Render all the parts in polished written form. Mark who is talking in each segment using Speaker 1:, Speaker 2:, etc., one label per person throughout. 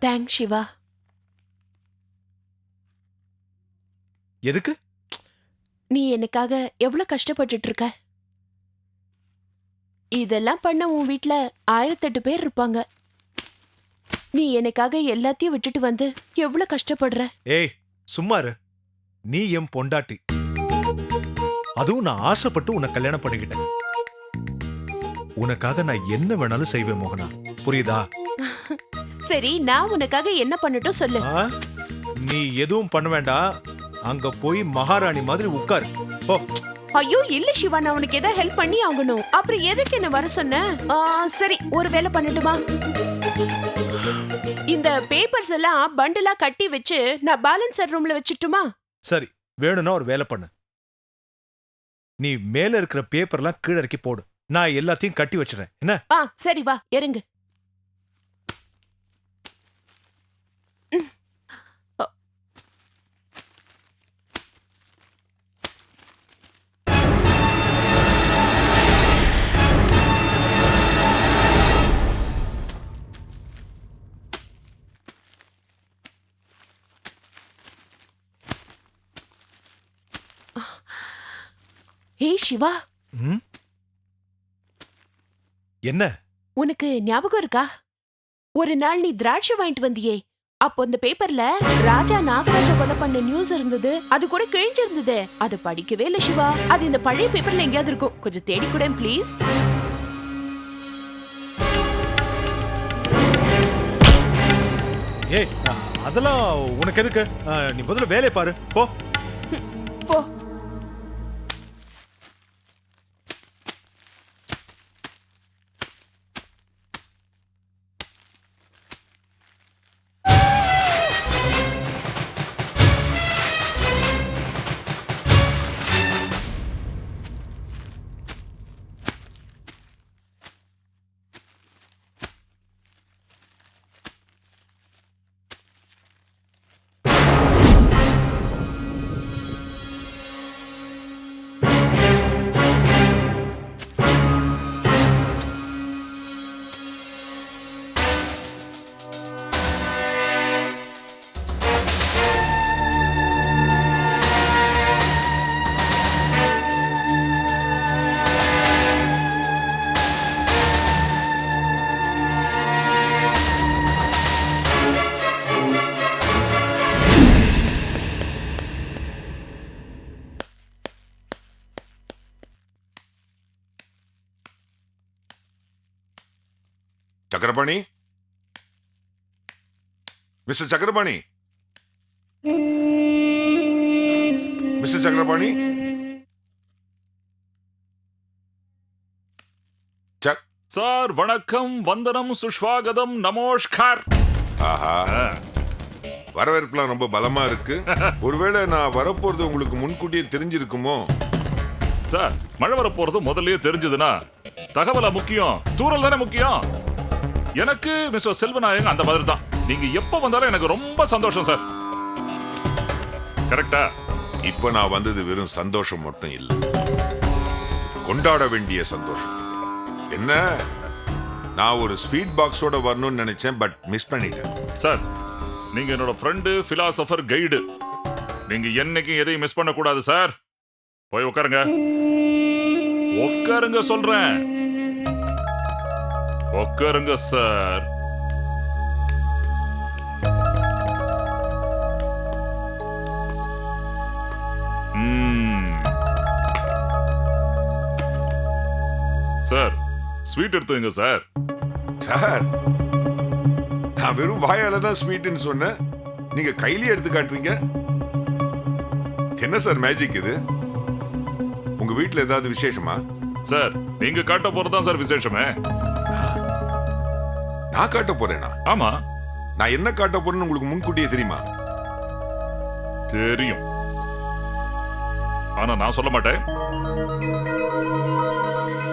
Speaker 1: Thanks Siva.
Speaker 2: எதுக்கு?
Speaker 1: நீ எனக்காக எவ்வளவு கஷ்டப்பட்டுட்டு இருக்க. இதெல்லாம் பண்ண உன் வீட்ல 1008 பேர் இருப்பாங்க. நீ எனக்காக எல்லாத்தையும் விட்டுட்டு வந்து எவ்வளவு கஷ்டப்படுற.
Speaker 2: ஏய் சும்மா இரு. நீ என் பொண்டாட்டி. அதுவும் நான் ஆசைப்பட்டு உன்னை கல்யாணம் பண்ணிக்கிட்டேன். உனக்காக நான் என்ன வேணாலும் செய்வேன் மோகனா, புரியுதா?
Speaker 1: சரி, நான் உனக்காக என்ன பண்ணட்டும் சொல்லு.
Speaker 2: நீ எதுவும் பண்ண வேண்டாம். அங்க போய் மகாராணி மாதிரி உட்காரு போ.
Speaker 1: ஐயோ இல்ல சிவா, நான் உனக்கு ஏதாவது ஹெல்ப் பண்ணி ஆகணும். அப்புறம் எதுக்கு என்ன வர சொன்ன? சரி, ஒரு வேலை பண்ணட்டுமா? இந்த பேப்பர்ஸ் எல்லாம் பண்டலா கட்டி வச்சு நான் பேலன்ஸ் ரூம்ல வச்சுட்டுமா?
Speaker 2: சரி, வேணும்னா ஒரு வேலை பண்ணு. நீ மேல இருக்கிற பேப்பர்லாம் கீழே இறக்கி போடு. நான் எல்லாத்தையும் கட்டி வச்சிடறேன். என்ன?
Speaker 1: சரி, வா இறங்கு. ஏய் சிவா,
Speaker 2: என்ன?
Speaker 1: உனக்கு ஞாபகம் இருக்கா? ஒரு நாள் நீ திராட்சை வாங்கிட்டு வந்தியே, அப்போ இந்த பேப்பர்ல ராஜா நாகராஜ கொலை பண்ண நியூஸ் இருந்தது. அது கூட கிழிஞ்சிருந்தது. அது படிக்கவே இல்ல சிவா. அது இந்த பழைய பேப்பர்ல எங்கேயாவது இருக்கும். கொஞ்சம் தேடி கூட ப்ளீஸ்.
Speaker 2: ஏய், அதெல்லாம் உனக்கு எதுக்கு? நீ முதல்ல வேலையை பாரு போ.
Speaker 1: போ.
Speaker 3: Chakrapani, mister Chakrapani, mister Chakrapani,
Speaker 4: sir வணக்கம், வந்தனம், சுஷ்வாகதம், நமஸ்கார்.
Speaker 3: ஆஹா, வரவேற்புலாம் ரொம்ப பலமா இருக்கு. ஒருவேளை நான் வரப்போறது உங்களுக்கு முன்கூட்டியே தெரிஞ்சிருக்குமோ?
Speaker 4: சார், மழை வரப்போறது முதல்லயே தெரிஞ்சதுன்னா தகவலா முக்கியம், தூரல் தானே முக்கியம். எனக்கு மிஸ்டர் செல்வநாயகம் அந்த மாதிரி தான். நீங்க எப்ப வந்தாலும் எனக்கு ரொம்ப சந்தோஷம் சார். கரெக்டா?
Speaker 3: இப்ப நான் வந்தது வெறும் சந்தோஷம் மட்டும் இல்ல, கொண்டாட வேண்டிய சந்தோஷம். என்ன, நான் ஒரு ஸ்வீட் பாக்ஸோட வரணும்னு நினைச்சேன், பட் மிஸ் பண்ணிட்டேன்.
Speaker 4: சார், நீங்க என்னோட ஃப்ரெண்டு, பிலாசபர், கைடு. நீங்க என்னைக்கும் எதையும் மிஸ் பண்ண கூடாது சார். போய் உட்காருங்க. உட்காருங்க சொல்றேன். உட்காருங்க சார். சார், ஸ்வீட் எடுத்துங்க சார்.
Speaker 3: சார், நான் வெறும் வாயால தான் ஸ்வீட்னு சொன்னேன், நீங்க கையிலேயே எடுத்து காட்டுறீங்க. என்ன சார் மேஜிக் இது? உங்க வீட்டுல ஏதாவது விசேஷமா?
Speaker 4: சார், நீங்க காட்ட போறதுதான் சார் விசேஷமே.
Speaker 3: நான் காட்ட போறேனா?
Speaker 4: ஆமா.
Speaker 3: நான் என்ன காட்ட போறேன்னு உங்களுக்கு முன்கூட்டியே தெரியுமா?
Speaker 4: தெரியும், ஆனா நான் சொல்ல மாட்டேன்.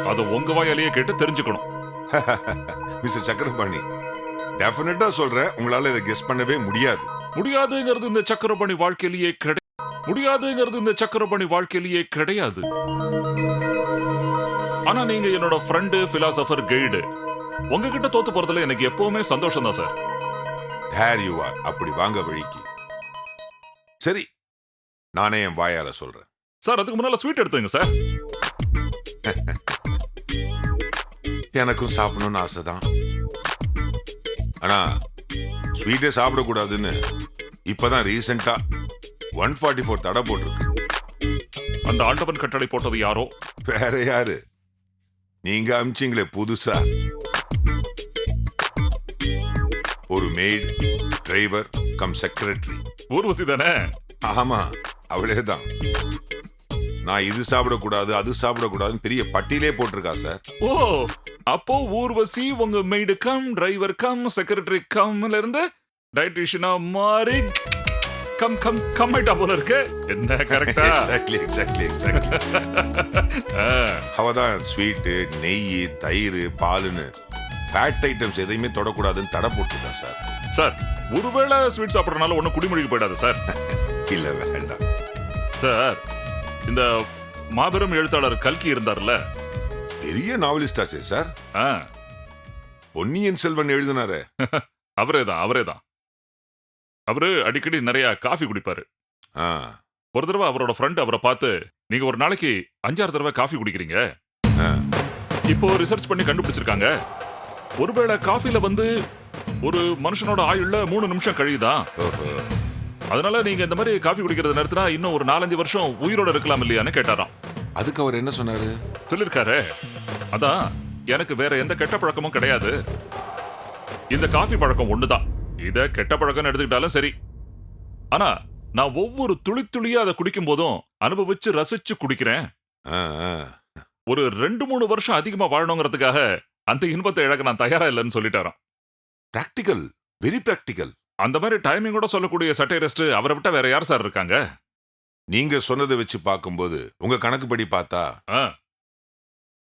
Speaker 4: அத உங்க வாயாலேயே கேட்டு தெரிஞ்சுக்கணும்.
Speaker 3: மிஸ்டர் சக்கரபாணி, டெஃபினட்டா சொல்றேன், உங்களால இதை கெஸ் பண்ணவே முடியாது.
Speaker 4: முடியாதுங்கிறது இந்த சக்கரபாணி வாழ்க்கையிலேயே கிடையாது. ஆனா நீங்க என்னோட ஃப்ரெண்டு, பிலாசபர், கைடு. உங்ககிட்ட தோத்து போறதுல எனக்கு எப்பவுமே சந்தோஷம் தான் சார்.
Speaker 3: There you are. அப்படி வாங்க வழிக்கு. சரி, நானே என் வாயால சொல்றேன்.
Speaker 4: சார் அதுக்கு முன்னால ஸ்வீட் எடுத்துங்க சார்.
Speaker 3: எனக்கும் சாப்பிடணும்னு ஆசைதான். ஆனா ஸ்வீட்டே சாப்பிடக்கூடாதுன்னு இப்பதான் ரீசெண்டா 144 தடை போட்டிருக்கு.
Speaker 4: அந்த ஆண்டவன் கட்டளை போட்டது யாரோ?
Speaker 3: வேற யாரு? நீங்க அமிச்சிங்களே புதுசா. ஒரு made, driver cum secretary.
Speaker 4: Urvashi தானே?
Speaker 3: ஆமா, அவளேதான். நான் இது சாப்பிடக்கூடாது அது சாப்பிடக்கூடாதுன்னு பெரிய பட்டியலே போட்டிருக்கா சார்.
Speaker 4: ஓ, அப்போ ஊர்வசி உங்க maid cum, driver cum, secretary கம்ல இருந்து டயட்டிஷியனா மாறி கம் கம் கம் ஆயிட்டா போல இருக்கு. என்ன கரெக்டா?
Speaker 3: எக்ஸாக்ட்லி. அவதான் ஸ்வீட்டு, நெய், தயிர், பாலுன்னு ஃபேட் ஐட்டம்ஸ் எதையுமே தொடக்கூடாதுன்னு தடை போட்டிருக்கா சார்.
Speaker 4: சார் ஒருவேளை ஸ்வீட் சாப்பிடறதுனால ஒன்னும் குடிமொழிக்கு போயிடாது சார்.
Speaker 3: இல்ல வேண்டாம்
Speaker 4: சார். இந்த மாபெரும் எழுத்தாளர் கல்கி இருந்தார்ல,
Speaker 3: பெரிய நாவலிஸ்டாச்சே சார்.
Speaker 4: ஆ,
Speaker 3: பொன்னியின் செல்வன் எழுதினாரு.
Speaker 4: அவரேதான். அவரு அடிக்கடி நிறைய காஃபி குடிப்பாரு.
Speaker 3: ஆ,
Speaker 4: ஒரு தடவை அவரோட ஃப்ரெண்ட் அவரை பார்த்து, நீங்க ஒரு நாளைக்கு 5-6 தடவை காஃபி குடிக்கிறீங்க,
Speaker 3: ஆ.
Speaker 4: இப்போ ரிசர்ச் பண்ணி கண்டுபிடிச்சிருக்காங்க, ஒருவேளை காஃபில வந்து ஒரு மனுஷனோட ஆயுள்ல 3 நிமிஷம் கழியுதா,
Speaker 3: ஓஹோ.
Speaker 4: அதனால நீங்க இந்த மாதிரி காஃபி குடிக்கிறத நிறுத்தினா இன்னும் ஒரு 4-5 வருஷம் உயிரோட இருக்கலாம் இல்லையான்னு கேட்டாராம்.
Speaker 3: அதுக்கு அவர் என்ன சொன்னாரு?
Speaker 4: சொல்லிருக்காரு, அதான் எனக்கு வேற எந்த கெட்ட பழக்கமும் கிடையாது, இந்த காஃபி பழக்கம் ஒண்ணுதான், இத கெட்ட பழக்கம்னு எடுத்துக்கிட்டாலும் சரி, ஆனா நான் ஒவ்வொரு துளி துளியா அதை குடிக்கும் போதும் அனுபவிச்சு ரசிச்சு குடிக்கிறேன்,
Speaker 3: ஆ, ஆ.
Speaker 4: ஒரு 2-3 வருஷம் அதிகமா வாழணுங்கிறதுக்காக அந்த இன்பத்தை இழக்க நான் தயாரா இல்லைன்னு சொல்லிட்டாராம்.
Speaker 3: Practical, very practical.
Speaker 4: அந்த மாதிரி டைமிங்கோட சொல்லக்கூடிய சட்டைரஸ்ட் அவரை விட்டா வேற யார் சார் இருக்காங்க?
Speaker 3: நீங்க சொன்னதை வச்சு பார்க்கும்போது உங்க கணக்குப்படி பார்த்தா,
Speaker 4: ஆ,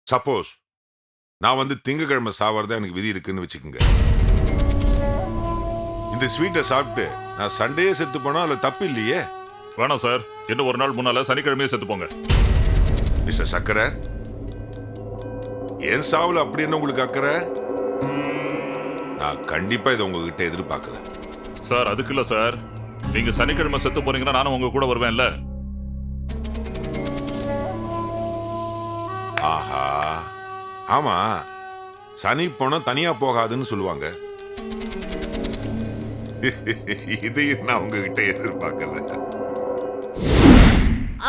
Speaker 3: சப்போஸ் நான் வந்து திங்கக்கிழமை சாவறதா எனக்கு விதி இருக்குன்னு வச்சுக்கோங்க. இந்த ஸ்வீட்டை சாப்பிட்டு நான் சண்டே செத்து போனா அதுல தப்பு இல்லையே.
Speaker 4: வேணாம் சார், இன்னும் ஒரு நாள் முன்னால சனிக்கிழமையே செத்து போங்க.
Speaker 3: மிஸ்டர் சக்கரை, என் சாவுல அப்படி என்ன உங்களுக்கு அக்கறை? நான் கண்டிப்பா இதை உங்ககிட்ட எதிர்பார்க்கல
Speaker 4: சார். அதுக்கு இல்ல சார், நீங்க சனிக்கிழமை செத்து போறீங்கன்னா நானும் உங்க கூட வருவேன்ல.
Speaker 3: ஆஹா, ஆமா, சனி போனா தனியா போகாதுன்னு சொல்லுவாங்க. இதையும் நான் உங்ககிட்ட எதிர்பார்க்கல.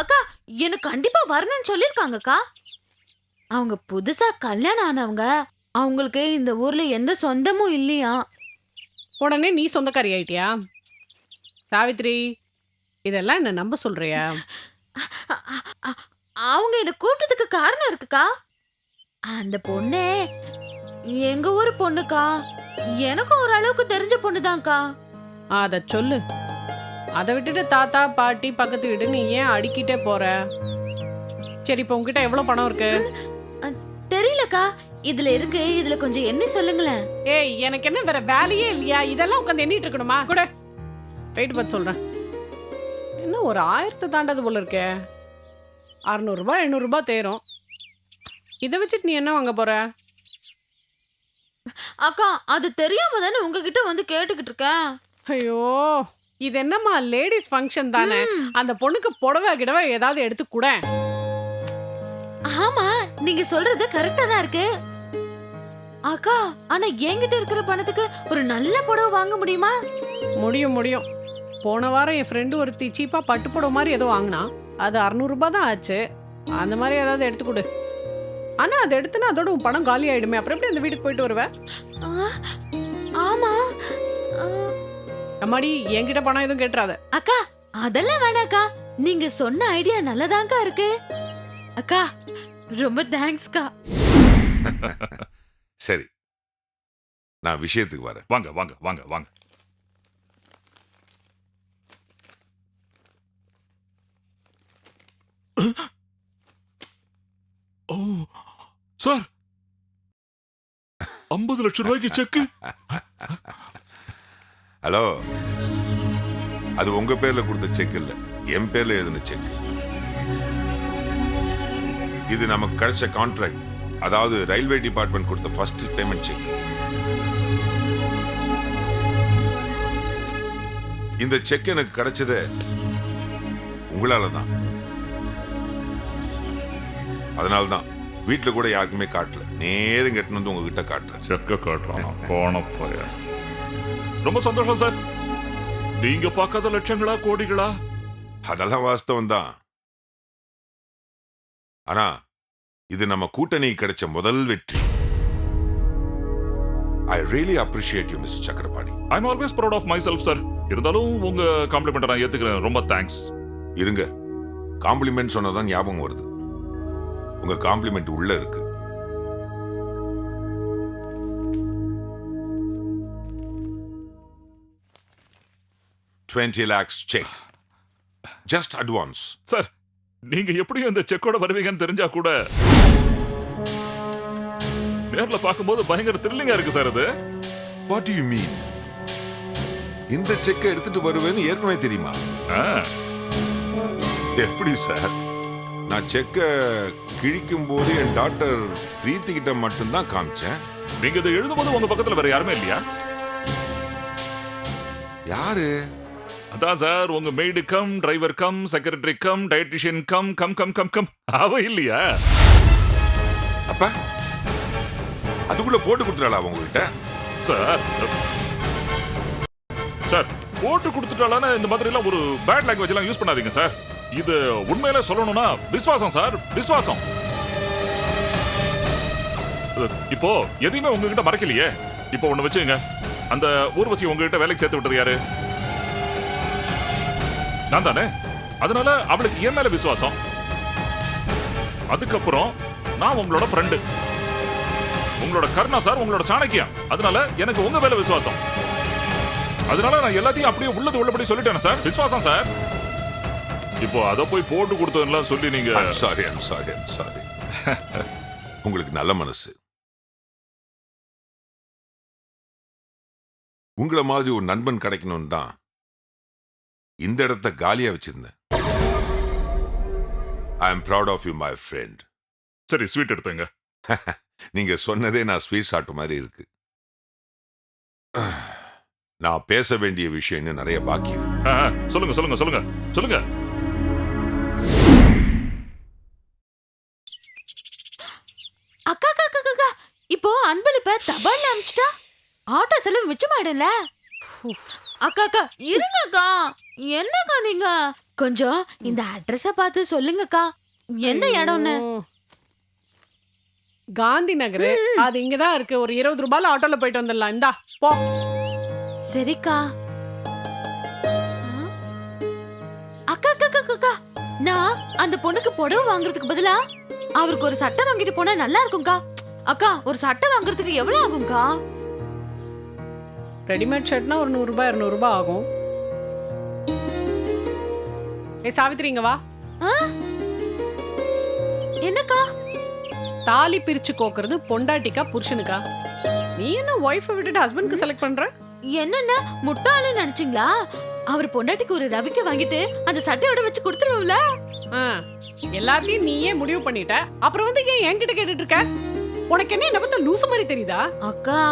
Speaker 5: அக்கா எனக்கு கண்டிப்பா வரணும்னு சொல்லிருக்காங்கக்கா. அவங்க புதுசா கல்யாணம் ஆனவங்க, அவங்களுக்கு இந்த ஊர்ல எந்த சொந்தமும் இல்லையா.
Speaker 6: உடனே நீ சொந்தக்காரி ஆயிட்டியா? சாவித்ரி, இதெல்லாம் என்ன நம்ப சொல்றியா?
Speaker 5: அவங்க என்ன கூப்பிட்டதுக்கு காரணம் இருக்குக்கா. அந்த பொண்ணு எங்க ஊர் பொண்ணுக்கா, எனக்கும் ஓரளவுக்கு தெரிஞ்ச பொண்ணுதான்க்கா.
Speaker 6: அத சொல்லு. அதை விட்டுட்டு தாத்தா பாட்டி பக்கத்து வீடு நீ ஏன் அடிக்கிட்டே போற? சரி, இப்ப உங்ககிட்ட எவ்வளவு பணம் இருக்கு?
Speaker 5: தெரியலக்கா, இதுல இருக்கு, இதுல கொஞ்சம் எண்ணி சொல்லுங்களேன்.
Speaker 6: ஏய், எனக்கு என்ன வேற வேலையே இல்லையா? இதெல்லாம் உட்காந்து எண்ணிட்டு இருக்கணுமா? கூட வெயிட் பார்த்து சொல்றேன். என்ன ஒரு 1000 தாண்டது போல இருக்கே. 600 ரூபாய் 700 ரூபாய் தேரும். இதை வச்சுட்டு நீ என்ன வாங்க போற?
Speaker 5: அக்கா, அது தெரியாம தானே உங்ககிட்ட வந்து கேட்டுக்கிட்டு இருக்கேன்.
Speaker 6: ஐயோ, இது என்னம்மா லேடிஸ் ஃபங்க்ஷன் தானே, அந்த பொண்ணுக்கு புடவை கிடவை ஏதாவது எடுத்து கூட.
Speaker 5: ஆமா, நீங்க சொல்றது கரெக்டா தான் இருக்கு அக்கா. ஆனா என்கிட்ட இருக்கிற பணத்துக்கு ஒரு நல்ல புடவை வாங்க முடியுமா?
Speaker 6: முடியும். போன வாரம் என் ஃப்ரெண்டு ஒருத்தி சீப்பா பட்டு புடவை மாதிரி ஏதோ வாங்கினா, அது 600 ரூபாய் தான் ஆச்சு. அந்த மாதிரி ஏதாவது எடுத்து கொடு. ஆனா அதை எடுத்துனா அதோட உன் பணம் காலி ஆயிடுமே, அப்புறம் எப்படி அந்த வீட்டுக்கு போயிட்டு வருவ?
Speaker 5: ஆமா
Speaker 6: அம்மாடி, என்கிட்ட பணம் எதுவும் கேட்டுறாத.
Speaker 5: அக்கா, அதெல்லாம் வேணாக்கா, நீங்க சொன்ன ஐடியா நல்லதாங்கா இருக்கு. அக்கா, ரொம்ப தேங்க்ஸ்க்கா.
Speaker 3: சரி, நான் விஷயத்துக்கு வரேன்.
Speaker 4: வாங்க வாங்க வாங்க வாங்க. ஓ சார், 50 லட்சம் ரூபாய்க்கு செக்.
Speaker 3: ஹலோ, அது உங்க பேர்ல கொடுத்த செக் இல்ல, என் பேர்ல எழுதின செக். இது நமக்கு கிடைச்ச கான்ட்ராக்ட், அதாவது ரயில்வே டிபார்ட்மெண்ட் கொடுத்த ஃபர்ஸ்ட் பேமெண்ட் செக். இந்த செக் எனக்கு கிடைச்சது உங்களால தான். அதனால்தான் வீட்டுல கூட யாருக்குமே காட்டல. நேரம் கட்டினு வந்து உங்ககிட்ட காட்டுறேன்.
Speaker 4: செக்க காட்டுறான் போனப்பய. ரொம்ப சந்தோஷம் சார். நீங்க பார்க்காத லட்சங்களா கோடிகளா?
Speaker 3: அதெல்லாம் வாஸ்தவம் தான். ஆனா இது நம்ம கூட்டணி கிடைச்ச முதல் வெற்றி. I really appreciate you mister Chakrapani.
Speaker 4: I am always proud of myself sir. இருந்தாலும் உங்க காம்ப்ளிமெண்ட் நான் ஏத்துக்கிறேன். ரொம்ப தேங்க்ஸ்.
Speaker 3: இருங்க, காம்ப்ளிமெண்ட் சொன்னதான் ஞாபகம் வருது. உங்க காம்ப்ளிமெண்ட் உள்ள இருக்கு. $20 lakhs check. Just advance.
Speaker 4: Sir, நீங்க எப்படியும் இந்த செக்கோட வருவீங்கன்னு தெரிஞ்சா கூட நேர்ல பார்க்கும்போது பயங்கர த்ரில்லிங்கா இருக்கு சார். அது
Speaker 3: What do you mean? இந்த செக்கை எடுத்துட்டு வருவேன்னு ஏற்கனவே தெரியுமா?
Speaker 4: ஆ,
Speaker 3: எப்படி சார்? நான் செக்கை கிழிக்கும் போது என் டாக்டர் பிரீத்தி கிட்ட மட்டும்தான் காமிச்சேன்.
Speaker 4: நீங்க இதை எழுதும்போது உங்க பக்கத்துல வேற யாருமே இல்லையா?
Speaker 3: யாரு?
Speaker 4: அதான் சார், உங்க maid cum, driver cum, secretary come, dietitian come come come come come அவ இல்லையா?
Speaker 3: அப்ப அதுக்குள்ள போட்டு கொடுத்துட்டாளா உங்ககிட்ட?
Speaker 4: சார் சார், போட்டு கொடுத்துட்டாலான்னு இந்த மாதிரி எல்லாம் ஒரு பேட் லாங்குவேஜ் எல்லாம் யூஸ் பண்ணாதீங்க சார். இது உண்மையில சொல்லணும்னா விசுவாசம் சார், விசுவாசம். இப்போ எதையுமே உங்ககிட்ட மறைக்கலையே. இப்போ ஒண்ணு வச்சுங்க, அந்த ஊர்வசி உங்ககிட்ட வேலைக்கு சேர்த்து விட்டது யாரு? நான் தானே. அதனால அவளுக்கு என் மேல விசுவாசம். அதுக்கப்புறம் நான் உங்களோட ஃப்ரெண்டு, உங்களோட கருணா சார், உங்களோட சாணக்கியம். அதனால எனக்கு உங்க மேல விசுவாசம். அதனால நான் எல்லாத்தையும் அப்படியே உள்ளது உள்ளபடி சொல்லிட்டேன் சார். விசுவாசம் சார். இப்போ அதை போய் போட்டு கொடுத்ததுலாம் சொல்லி நீங்க
Speaker 3: I'm sorry. உங்களுக்கு நல்ல மனசு. உங்களை மாதிரி ஒரு நண்பன் கிடைக்கணும்னு தான் இந்த இடத்தை காலியா வச்சிருந்தேன். I am proud of you, my friend.
Speaker 4: சரி, ஸ்வீட் எடுத்துங்க.
Speaker 3: நீங்க சொன்னதே நான் ஸ்வீட் சாப்பிட்ட மாதிரி இருக்கு. நான் பேச வேண்டிய விஷயம் இன்னும் நிறைய பாக்கி இருக்கு.
Speaker 4: சொல்லுங்க சொல்லுங்க சொல்லுங்க சொல்லுங்க.
Speaker 5: அக்கா அக்கா அக்கா அக்கா, இப்போ அன்பளிப்ப தபால்ல அனுப்பிச்சிட்டா ஆட்டோ செலவு மிச்சமாயிடும்ல. அக்கா அக்கா இருங்க அக்கா. என்னக்கா நீங்க கொஞ்சம் இந்த அட்ரஸ பார்த்து சொல்லுங்கக்கா, எந்த இடம்னு.
Speaker 6: காந்தி நகர், அது இங்கதான் இருக்கு. ஒரு 20 ரூபாய்ல ஆட்டோல போயிட்டு வந்துடலாம். இந்தா போ.
Speaker 5: சரிக்கா. அக்கா அக்கா அக்கா அக்கா, நான் அந்த பொண்ணுக்கு புடவை வாங்குறதுக்கு பதிலா அவருக்கு ஒரு சட்டை வாங்கிட்டு போனா நல்லா இருக்கும்க்கா. அக்கா, ஒரு சட்டை வாங்குறதுக்கு எவ்வளவு ஆகும்க்கா?
Speaker 6: ரெடிமேட் ஷர்ட்னா ஒரு 100 ரூபாய் 200 ரூபாய் ஆகும். சாவித்ரி இங்க வா.
Speaker 5: என்னக்கா?
Speaker 6: தாலி பிரிச்சு கோக்குறது பொண்டாட்டிக்கா புருஷனுக்கா? நீ என்ன ஒய்ஃபை விட்டுட்டு ஹஸ்பண்ட்க்கு செலக்ட் பண்ற?
Speaker 5: என்னென்ன முட்டாளு நினைச்சீங்களா? அவர் பொண்டாட்டிக்கு ஒரு ரவிக்க வாங்கிட்டு அந்த சட்டையோட வச்சு கொடுத்துருவோம்ல.
Speaker 6: எல்லாத்தையும் நீயே முடிவு பண்ணிட்ட, அப்புறம் வந்து ஏன் என்கிட்ட கேட்டுட்டு இருக்க? உனக்கு என்ன பத்த லூசு மாதிரி தெரியுதா?
Speaker 5: அக்கா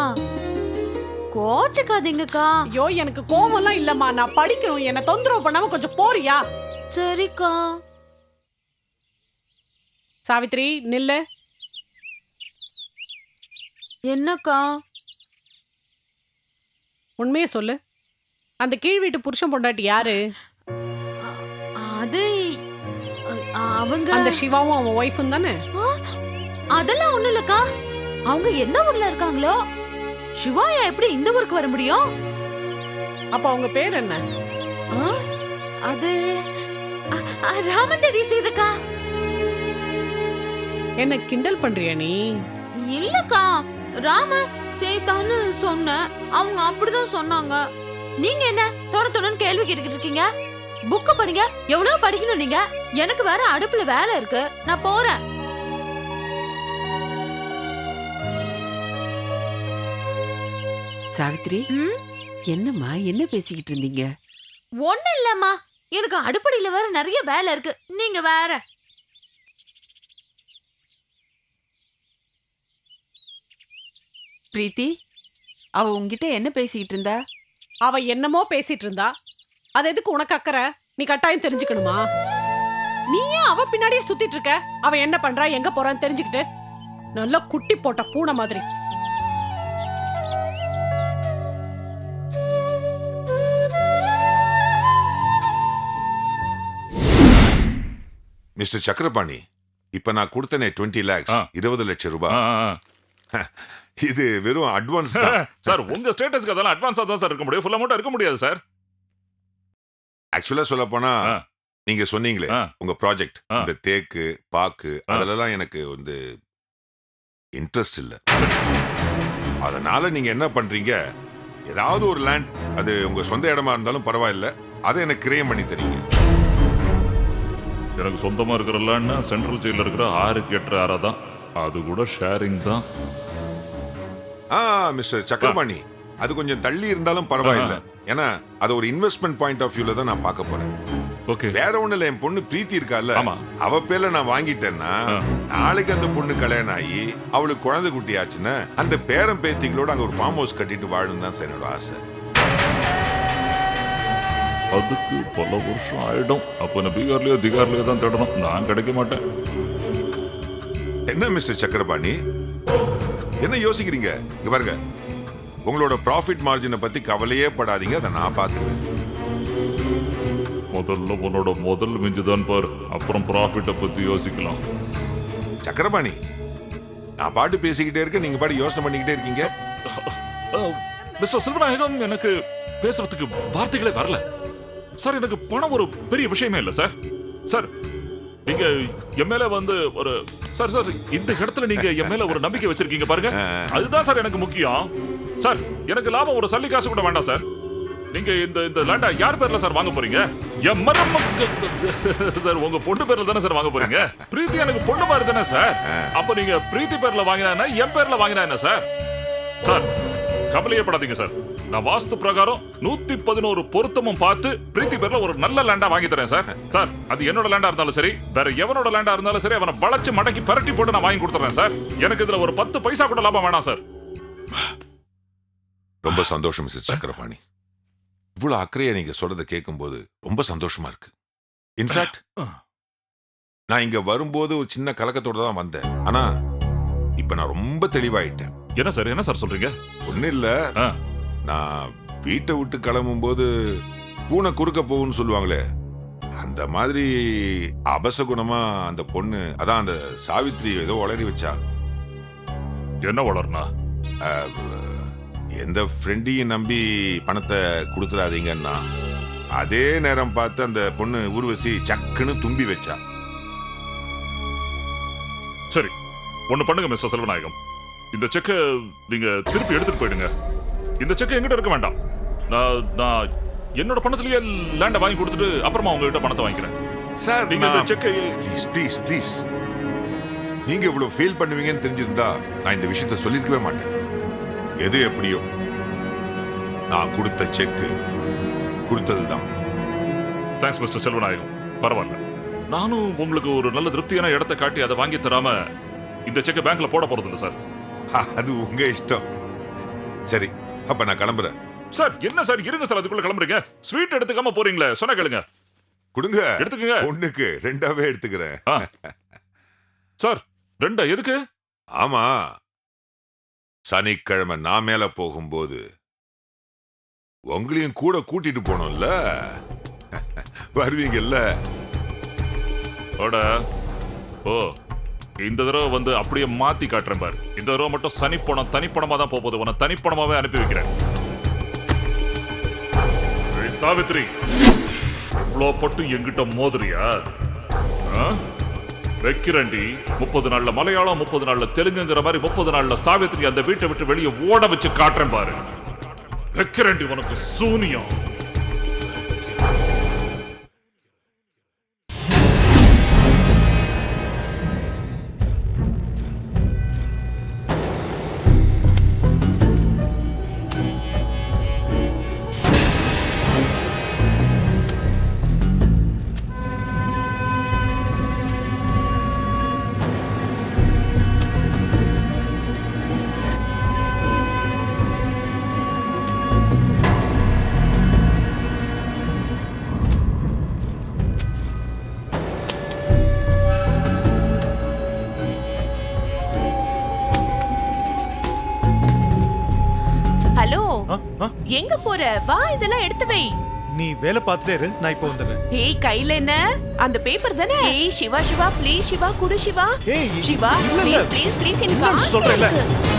Speaker 5: கோச்சுக்காதீங்கக்கா.
Speaker 6: ஐயோ, எனக்கு கோவம்லாம் இல்லம்மா, நான் படிக்கணும். என்ன தொந்தரவு பண்ணாம கொஞ்சம் போறியா?
Speaker 5: சரிக்கா.
Speaker 6: சாவித்ரி நில்லு.
Speaker 5: என்னக்கா?
Speaker 6: உண்மையே சொல்லு, அந்த கீழ் வீட்டு புருஷன் பொண்டாட்டி யாரு?
Speaker 5: அது அவங்க
Speaker 6: அந்த சிவாவும் அவன் ஒய்ஃபும் தானே?
Speaker 5: அதெல்லாம் ஒண்ணு இல்லக்கா. அவங்க எந்த ஊர்ல இருக்காங்களோ, சிவாயா எப்படி இந்த ஊருக்கு வர முடியும்?
Speaker 6: அப்ப அவங்க பேர் என்ன?
Speaker 5: அது ராமந்தேடி சீதக்கா.
Speaker 6: என்ன கிண்டல் பண்றியா நீ?
Speaker 5: இல்லக்கா, ராம சீதான்னு சொன்ன, அவங்க அப்படிதான் சொன்னாங்க. நீங்க என்ன தொண கேள்வி கேட்டுக்கிட்டு இருக்கீங்க? புக்க படிங்க, எவ்வளவு படிக்கணும் நீங்க. எனக்கு வேற அடுப்புல வேலை இருக்கு, நான் போறேன்.
Speaker 7: சாவித்ரி, என்னம்மா என்ன பேசிக்கிட்டு இருந்தீங்க?
Speaker 5: ஒண்ணு இல்லம்மா, எனக்கு அடுப்படியில வேற நிறைய வேலை இருக்கு, நீங்க வேற.
Speaker 7: பிரீத்தி, அவ உன்கிட்ட என்ன பேசிக்கிட்டு இருந்தா?
Speaker 6: அவ என்னமோ பேசிட்டு இருந்தா. அது எதுக்கு உனக்கு அக்கறை? நீ கட்டாயம் தெரிஞ்சுக்கணுமா? நீ ஏன் அவ பின்னாடியே சுத்திட்டு இருக்க? அவ என்ன பண்றா, எங்க போறான்னு தெரிஞ்சுக்கிட்டு நல்லா குட்டி போட்ட பூனை மாதிரி.
Speaker 3: மிஸ்டர் சக்கரபாணி, இப்ப நான் கொடுத்தனே 20 lakhs, 20 லட்சம் ரூபாய். இது வெறும் அட்வான்ஸ் தான்.
Speaker 4: சார் உங்க ஸ்டேட்டஸ்க்கு அதெல்லாம் அட்வான்ஸா தான் சார் இருக்க முடியும், ஃபுல் அமௌண்ட் இருக்க முடியாது சார்.
Speaker 3: ஆக்சுவலா சொல்ல போனா நீங்க சொன்னீங்களே உங்க ப்ராஜெக்ட், இந்த தேக்கு பாக்கு அதெல்லாம் எனக்கு வந்து இன்ட்ரெஸ்ட் இல்ல. அதனால நீங்க என்ன பண்றீங்க, ஏதாவது ஒரு லேண்ட், அது உங்க சொந்த இடமா இருந்தாலும் பரவாயில்ல, அதை எனக்கு கிரேம் பண்ணி தரீங்க.
Speaker 4: எனக்கு சொந்தமா இருக்கிற லேண்ட்னா சென்ட்ரல் ஜெயில இருக்கிற 6 ஏக்கர் ஆறா தான், அது கூட ஷேரிங் தான்.
Speaker 3: மிஸ்டர் சக்கரபாணி, அது கொஞ்சம் தள்ளி இருந்தாலும் பரவாயில்ல. ஏன்னா அது ஒரு இன்வெஸ்ட்மெண்ட் பாயிண்ட் ஆஃப் வியூல தான் நான் பார்க்க போறேன்.
Speaker 4: ஓகே,
Speaker 3: வேற ஒண்ணு இல்ல, என் பொண்ணு பிரீத்தி இருக்கால,
Speaker 4: ஆமா.
Speaker 3: அவ பேர்ல நான் வாங்கிட்டேன்னா நாளைக்கு அந்த பொண்ணு கல்யாணம் ஆகி அவளுக்கு குழந்தை குட்டி ஆச்சுன்னா அந்த பேரன் பேத்திகளோட அங்க ஒரு ஃபார்ம் ஹவுஸ் கட்டிட்டு வாழணும் தான் சார் என்னோட ஆசை.
Speaker 4: அதுக்கு பல வருஷம் ஆயிடும். அப்போ நான் பீகார்லயோ திகார்லயோ தான் தேடணும், நான் கிடைக்க மாட்டேன்.
Speaker 3: என்ன மிஸ்டர் சக்கரபாணி, என்ன யோசிக்கிறீங்க? இங்க பாருங்க, உங்களோட ப்ராஃபிட் மார்ஜினை பத்தி கவலையே படாதீங்க, அதை நான் பார்த்துக்கிறேன்.
Speaker 4: முதல்ல உன்னோட முதல் மிஞ்சுதான் பாரு, அப்புறம் ப்ராஃபிட்டை பத்தி யோசிக்கலாம்.
Speaker 3: சக்கரபாணி, நான் பாட்டு பேசிக்கிட்டே இருக்கேன், நீங்க பாட்டு யோசனை பண்ணிக்கிட்டே இருக்கீங்க.
Speaker 4: மிஸ்டர் செல்வநாயகம், எனக்கு பேசுறதுக்கு வார்த்தைகளே வரல சார். எனக்கு பணம் ஒரு பெரிய விஷயமே இல்லை சார். சார் நீங்க என் மேல வந்து ஒரு சார் சார் இந்த இடத்துல நீங்க என் மேல ஒரு நம்பிக்கை வச்சிருக்கீங்க பாருங்க, அதுதான் சார் எனக்கு முக்கியம். சார் எனக்கு லாபம் ஒரு சல்லி காசு கூட வேண்டாம் சார். நீங்க இந்த இந்த லேண்டா யார் பேர்ல சார் வாங்க போறீங்க? என் மருமக சார், உங்க பொண்ணு பேர்ல தானே சார் வாங்க போறீங்க? பிரீத்தி எனக்கு பொண்ணு மாதிரி தானே சார். அப்ப நீங்க பிரீத்தி பேர்ல வாங்கினா என் பேர்ல வாங்கினா என்ன சார்? சார் கவலையப்படாதீங்க சார், நான் வாஸ்து பிரகாரம் 111 பொருத்தமும் பார்த்து பிரீத்தி பேர்ல ஒரு நல்ல லேண்டா வாங்கி தரேன் சார். சார் அது என்னோட லேண்டா இருந்தாலும் சரி, வேற எவனோட லேண்டா இருந்தாலும் சரி, அவனை வளைச்சு மடக்கி பரட்டி போட்டு நான் வாங்கி கொடுத்துறேன் சார். எனக்கு இதுல ஒரு 10 பைசா கூட லாபம் வேணாம் சார்.
Speaker 3: ரொம்ப சந்தோஷம் மிஸ்டர் சக்கரபாணி, இவ்வளவு அக்கறையா நீங்க சொல்றதை கேட்கும் போது ரொம்ப சந்தோஷமா இருக்கு. இன்ஃபேக்ட் நான் இங்க வரும்போது ஒரு சின்ன கலக்கத்தோட தான் வந்தேன், ஆனா இப்ப நான் ரொம்ப தெளிவாயிட்டேன்.
Speaker 4: என்ன சார், என்ன சார் சொல்றீங்க?
Speaker 3: ஒண்ணு இல்ல, நான் வீட்டை விட்டு கிளம்பும் போது பூனை குறுக்க போகும்னு சொல்லுவாங்களே, அந்த மாதிரி அபசகுணமா அந்த பொண்ணு, அதான் அந்த சாவித்ரி ஏதோ வளரி வச்சா.
Speaker 4: என்ன வளர்னா?
Speaker 3: எந்த ஃப்ரெண்டையும் நம்பி பணத்தை கொடுத்துடாதீங்கன்னா, அதே நேரம் பார்த்து அந்த பொண்ணு ஊர்வசி சக்குன்னு தும்பி வச்சா.
Speaker 4: சரி ஒண்ணு பண்ணுங்க மிஸ்டர் செல்வநாயகம், இந்த செக்கை நீங்க திருப்பி எடுத்துட்டு போயிடுங்க. இந்த செக்கை எங்கிட்ட இருக்க வேண்டாம். நான் என்னோட பணத்திலேயே லேண்டை வாங்கி கொடுத்துட்டு அப்புறமா உங்ககிட்ட பணத்தை வாங்கிக்கிறேன்.
Speaker 3: சார்
Speaker 4: நீங்க இந்த செக்கை
Speaker 3: ப்ளீஸ் ப்ளீஸ் ப்ளீஸ், நீங்க இவ்வளவு ஃபீல் பண்ணுவீங்கன்னு தெரிஞ்சிருந்தா நான் இந்த விஷயத்தை சொல்லிருக்கவே மாட்டேன். எது எப்படியோ நான் கொடுத்த செக்கு கொடுத்ததுதான்.
Speaker 4: தேங்க்ஸ் மிஸ்டர் செல்வநாயகம், பரவாயில்ல. நானும் உங்களுக்கு ஒரு நல்ல திருப்தியான இடத்தை காட்டி அதை வாங்கி தராம இந்த செக்கை பேங்க்ல போட போறது இல்லை சார்.
Speaker 3: அது உங்க இஷ்டம். சரி அப்ப நான் கிளம்புறேன்.
Speaker 4: சார் என்ன சார், இருங்க சார், அதுக்குள்ள கிளம்புறீங்க? ஸ்வீட் எடுத்துக்காம போறீங்களே, சொன்ன கேளுங்க.
Speaker 3: கொடுங்க,
Speaker 4: எடுத்துக்கங்க.
Speaker 3: ஒண்ணுக்கு 2ஆவே எடுத்துக்கிறேன்.
Speaker 4: சார் 2 எதுக்கு?
Speaker 3: ஆமா, சனிக்கிழமை நான் மேல போகும்போது உங்களையும் கூட கூட்டிட்டு போனோம்ல, வருவீங்கல்ல?
Speaker 4: ஓ இந்த தடவை வந்து அப்படியே மாத்தி காட்டுறேன் பாரு. இந்த தடவை மட்டும் சனிப்பணம் தனிப்பணமா தான் போகுது, உன தனிப்பணமாவே அனுப்பி வைக்கிறேன். சாவித்ரி, இவ்வளோ பட்டு எங்கிட்ட மோதுறியா? வைக்கிறண்டி 30 நாள்ல மலையாளம், 30 நாள்ல தெலுங்குங்கிற மாதிரி 30 நாள்ல சாவித்ரி அந்த வீட்டை விட்டு வெளியே ஓட வச்சு காட்டுறேன் பாரு. வைக்கிறண்டி உனக்கு சூனியம்.
Speaker 2: ஆ?
Speaker 1: எங்க போற? வா, இதெல்லாம் எடுத்து வை.
Speaker 2: நீ வேலை பார்த்துட்டே இரு, நான் இப்போ வந்துடுறேன்.
Speaker 1: ஏய், கையில என்ன? அந்த பேப்பர் தானே? ஏய் சிவா, சிவா ப்ளீஸ், சிவா குடு சிவா.
Speaker 2: ஏய்,
Speaker 1: சிவா
Speaker 2: இல்ல, இல்ல.
Speaker 1: ப்ளீஸ் ப்ளீஸ் ப்ளீஸ், எனக்கு
Speaker 2: இல்லன்னு
Speaker 1: ஆசையா
Speaker 2: சொல்றேன்ல.
Speaker 1: இருக்கு.